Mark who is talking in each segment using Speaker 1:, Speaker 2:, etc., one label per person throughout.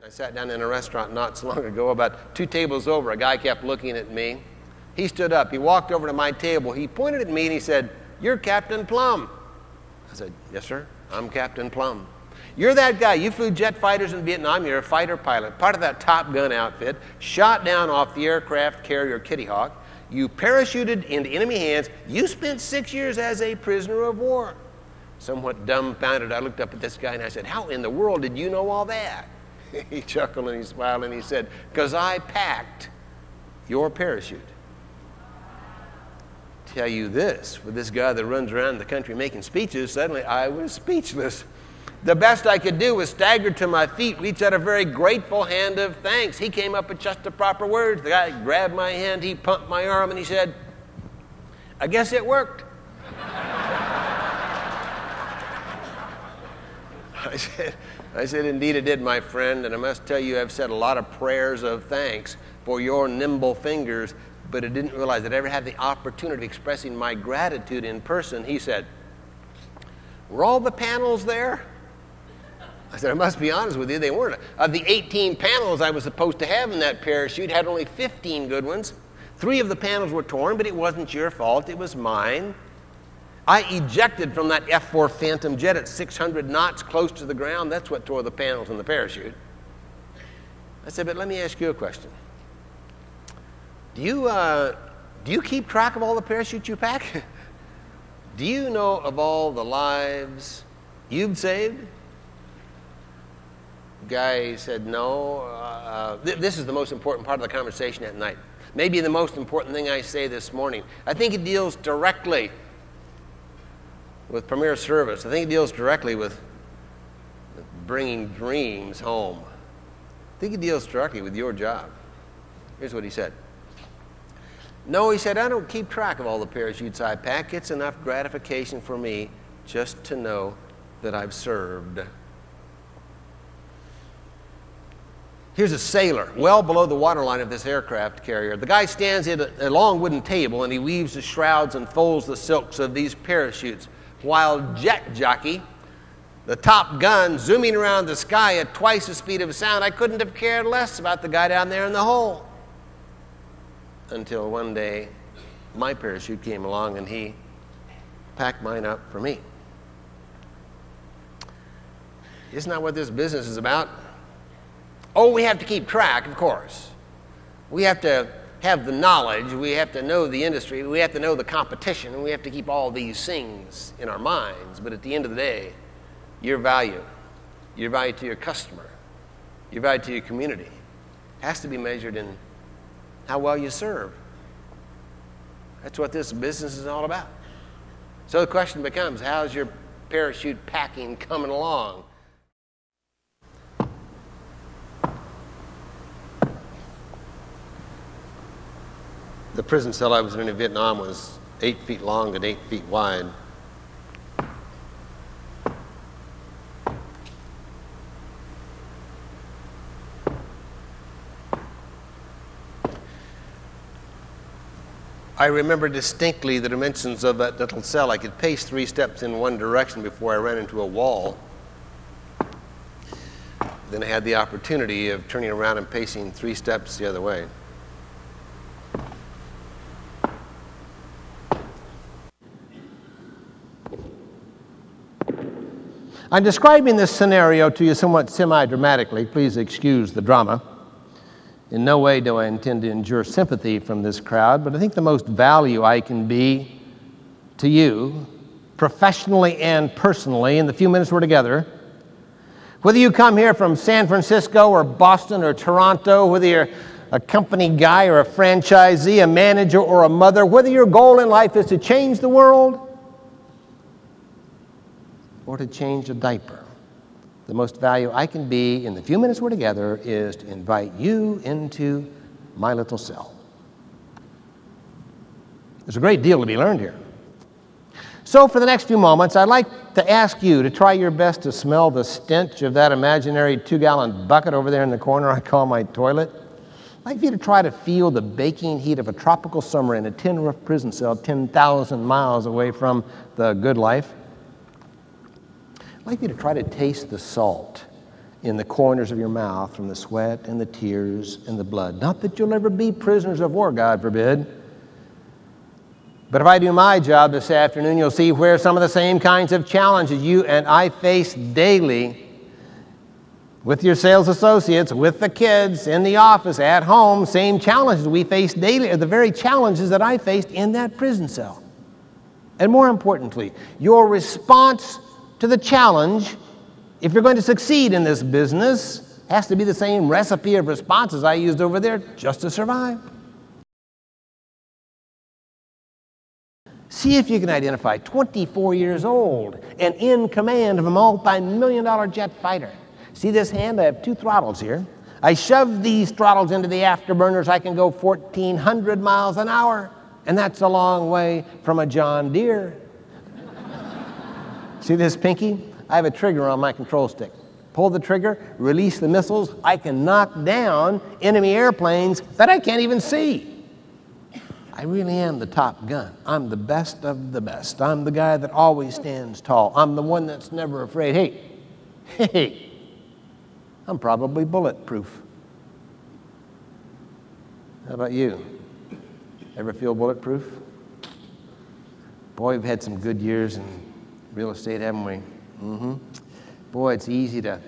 Speaker 1: I sat down in a restaurant not so long ago, about 2 tables over. A guy kept looking at me. He stood up. He walked over to my table. He pointed at me and he said, "You're Captain Plumb." I said, "Yes, sir. I'm Captain Plumb." "You're that guy. You flew jet fighters in Vietnam. You're a fighter pilot, part of that Top Gun outfit, shot down off the aircraft carrier Kitty Hawk. You parachuted into enemy hands. You spent 6 years as a prisoner of war." Somewhat dumbfounded, I looked up at this guy and I said, "How in the world did you know all that?" He chuckled and he smiled and he said, "Because I packed your parachute." Tell you this, for this guy that runs around the country making speeches, suddenly I was speechless. The best I could do was stagger to my feet, reach out a very grateful hand of thanks. He came up with just the proper words. The guy grabbed my hand, he pumped my arm, and he said, "I guess it worked." I said, "Indeed it did, my friend, and I must tell you I've said a lot of prayers of thanks for your nimble fingers, but I didn't realize that I ever had the opportunity of expressing my gratitude in person." He said, "Were all the panels there?" I said, "I must be honest with you, they weren't. Of the 18 panels I was supposed to have in that parachute, had only 15 good ones. 3 of the panels were torn, but it wasn't your fault, it was mine. I ejected from that F-4 Phantom jet at 600 knots close to the ground. That's what tore the panels in the parachute." I said, "But let me ask you a question. Do you keep track of all the parachutes you pack? Do you know of all the lives you've saved?" The guy said, "No." This is the most important part of the conversation at night. Maybe the most important thing I say this morning. I think it deals directly with premier service. I think it deals directly with bringing dreams home. I think it deals directly with your job. Here's what he said. "No," he said, "I don't keep track of all the parachutes I pack. It's enough gratification for me just to know that I've served." Here's a sailor, well below the waterline of this aircraft carrier. The guy stands at a long wooden table and he weaves the shrouds and folds the silks of these parachutes, while jet jockey, the Top Gun, zooming around the sky at twice the speed of sound. I couldn't have cared less about the guy down there in the hole. Until one day, my parachute came along and he packed mine up for me. Isn't that what this business is about? Oh, we have to keep track, of course. We have to have the knowledge, we have to know the industry, we have to know the competition, and we have to keep all these things in our minds. But at the end of the day, your value to your customer, your value to your community has to be measured in how well you serve. That's what this business is all about. So the question becomes, how's your parachute packing coming along? The prison cell I was in Vietnam was 8 feet long and 8 feet wide. I remember distinctly the dimensions of that little cell. I could pace 3 steps in one direction before I ran into a wall. Then I had the opportunity of turning around and pacing 3 steps the other way. I'm describing this scenario to you somewhat semi-dramatically. Please excuse the drama. In no way do I intend to endure sympathy from this crowd, but I think the most value I can be to you, professionally and personally, in the few minutes we're together, whether you come here from San Francisco or Boston or Toronto, whether you're a company guy or a franchisee, a manager or a mother, whether your goal in life is to change the world or to change a diaper, the most value I can be in the few minutes we're together is to invite you into my little cell. There's a great deal to be learned here. So for the next few moments, I'd like to ask you to try your best to smell the stench of that imaginary 2-gallon bucket over there in the corner I call my toilet. I'd like for you to try to feel the baking heat of a tropical summer in a tin-roof prison cell 10,000 miles away from the good life. I'd like you to try to taste the salt in the corners of your mouth from the sweat and the tears and the blood. Not that you'll ever be prisoners of war, God forbid. But if I do my job this afternoon, you'll see where some of the same kinds of challenges you and I face daily with your sales associates, with the kids, in the office, at home, same challenges we face daily are the very challenges that I faced in that prison cell. And more importantly, your response to the challenge, if you're going to succeed in this business, has to be the same recipe of responses I used over there just to survive. See if you can identify 24 years old and in command of a multi-million-dollar jet fighter. See this hand? I have 2 throttles here. I shove these throttles into the afterburners. I can go 1,400 miles an hour, and that's a long way from a John Deere. See this pinky? I have a trigger on my control stick. Pull the trigger, release the missiles. I can knock down enemy airplanes that I can't even see. I really am the top gun. I'm the best of the best. I'm the guy that always stands tall. I'm the one that's never afraid. Hey, I'm probably bulletproof. How about you? Ever feel bulletproof? Boy, we've had some good years in real estate, haven't we? Boy, it's easy to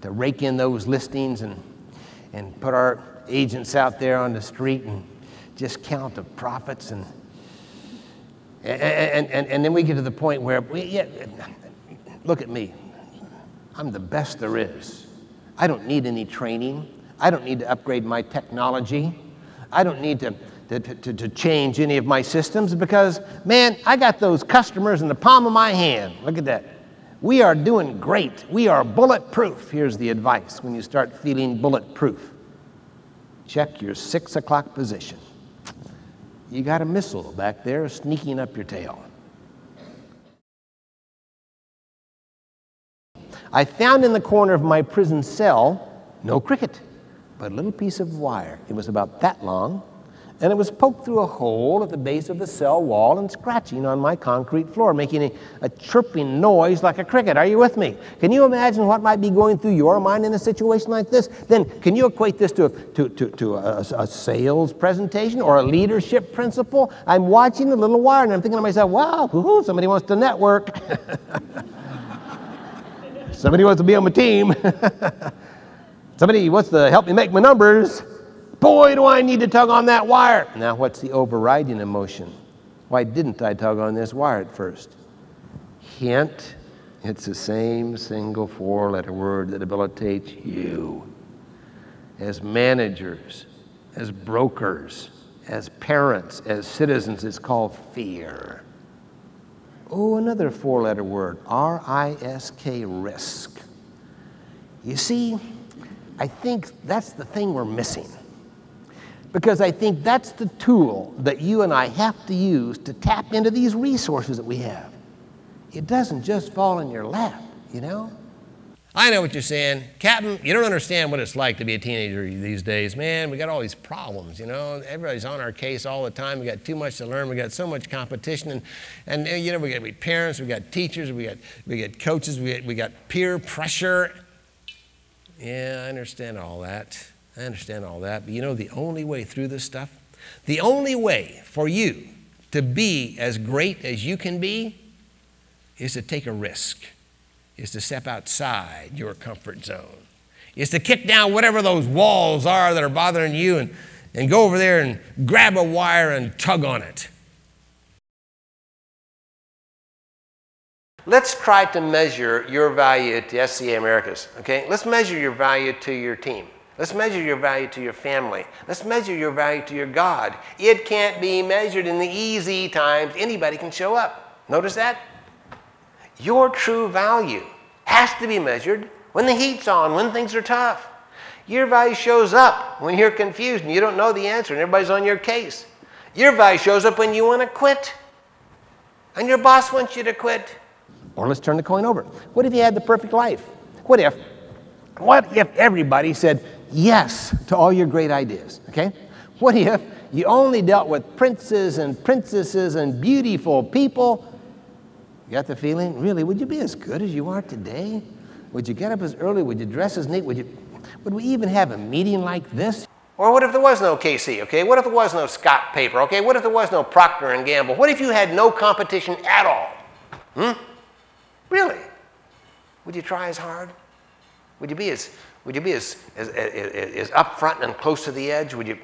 Speaker 1: rake in those listings and put our agents out there on the street and just count the profits and then we get to the point where look at me. I'm the best there is. I don't need any training. I don't need to upgrade my technology. I don't need to change any of my systems because, man, I got those customers in the palm of my hand. Look at that. We are doing great. We are bulletproof. Here's the advice when you start feeling bulletproof. Check your 6 o'clock position. You got a missile back there sneaking up your tail. I found in the corner of my prison cell, no cricket, but a little piece of wire. It was about that long, and it was poked through a hole at the base of the cell wall and scratching on my concrete floor, making a chirping noise like a cricket. Are you with me? Can you imagine what might be going through your mind in a situation like this? Then can you equate this to a sales presentation or a leadership principle? I'm watching the little wire, and I'm thinking to myself, wow, somebody wants to network. Somebody wants to be on my team. Somebody wants to help me make my numbers. Boy, do I need to tug on that wire. Now, what's the overriding emotion? Why didn't I tug on this wire at first? Hint, it's the same single 4-letter word that debilitates you. As managers, as brokers, as parents, as citizens, it's called fear. Oh, another 4-letter word, R-I-S-K, risk. You see, I think that's the thing we're missing. Because I think that's the tool that you and I have to use to tap into these resources that we have. It doesn't just fall in your lap, you know? I know what you're saying. Captain, you don't understand what it's like to be a teenager these days. Man, we got all these problems, you know. Everybody's on our case all the time. We got too much to learn. We got so much competition. And you know, we got parents, we got teachers, we got coaches, we got peer pressure. Yeah, I understand all that. But you know the only way through this stuff? The only way for you to be as great as you can be is to take a risk, is to step outside your comfort zone, is to kick down whatever those walls are that are bothering you and go over there and grab a wire and tug on it. Let's try to measure your value to SCA Americas, okay? Let's measure your value to your team. Let's measure your value to your family. Let's measure your value to your God. It can't be measured in the easy times. Anybody can show up. Notice that? Your true value has to be measured when the heat's on, when things are tough. Your value shows up when you're confused and you don't know the answer and everybody's on your case. Your value shows up when you want to quit and your boss wants you to quit. Or let's turn the coin over. What if you had the perfect life? What if everybody said yes to all your great ideas, okay? What if you only dealt with princes and princesses and beautiful people? You got the feeling, really, would you be as good as you are today? Would you get up as early? Would you dress as neat? Would we even have a meeting like this? Or what if there was no KC, okay? What if there was no Scott Paper, okay? What if there was no Procter & Gamble? What if you had no competition at all? Really? Would you try as hard? Would you be as upfront and close to the edge? Would you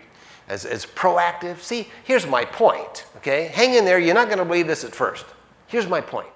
Speaker 1: as proactive? See, here's my point, okay? Hang in there. You're not going to believe this at first. Here's my point.